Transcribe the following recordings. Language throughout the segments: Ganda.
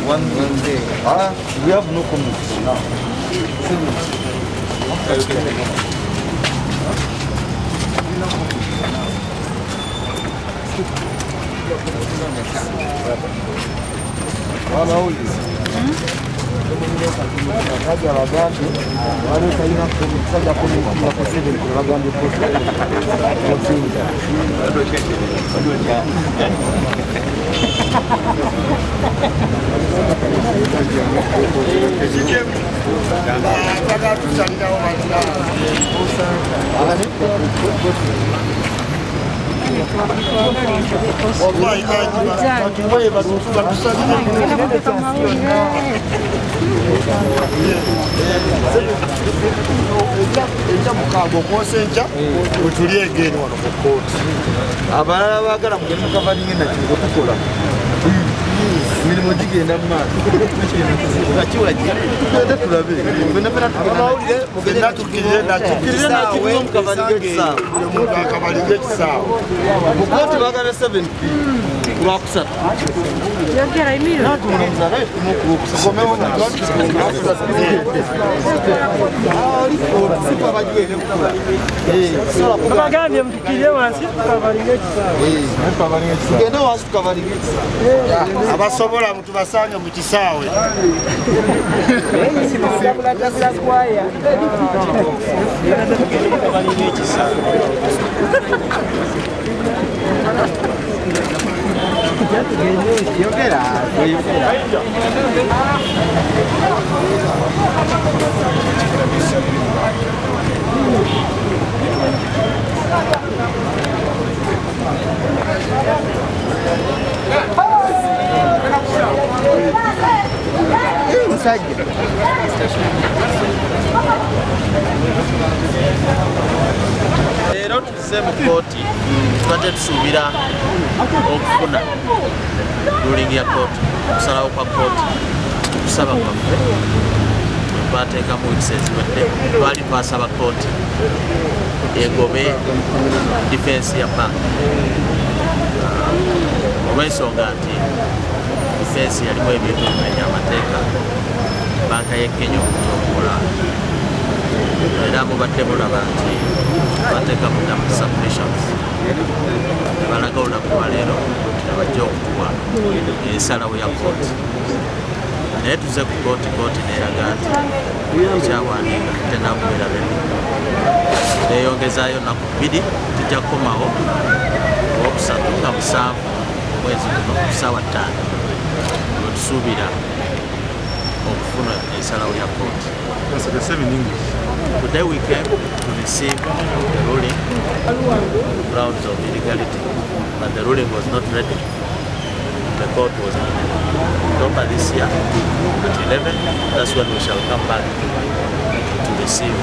One day. We have no community now. Abalala baagala mugenda kavalinga nakyo tukola emirimu gigenda mu maaso tugende tulabe mukavalinga ekisaawe mukooti baagala 7 lwakusatu bagambye mutukirire wansi tukavalinga tugende wansi tukavalinga ekisaawe abasobola mutubasange mu kisaawe Leero tuze mu kooti tubadde tusuubira okufuna ruling ya kooti okusalawo kwa kooti kusaba kwaffe twateekamu wiiki eziwedde twali twasaba kooti egobe difensi ya banka olw'ensonga nti difensi yalimu ebintu bimenya amateeka banka ye Kenya okutokola era mubadde mulaba nti bateeka mudamu submissions balaga olunaku lwaleero nebajja okutuwa ensalawo ya kooti naye tuze ku kooti neeraga nti ekyawandiika tenakubeera beno neyongezaayo naku 2 tujja kukomawo owokusatu nga 7 omwezi guno ku ssaawa 5 wetusuubira okufuna ensalawo ya kooti. Today we came to receive the ruling grounds of illegality, but the ruling was not ready. The court was in October this year at 11. That's when we shall come back to receive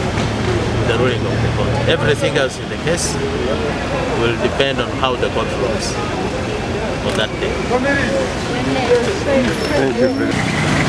the ruling of the court. Everything else in the case will depend on how the court rules on that day. Thank you.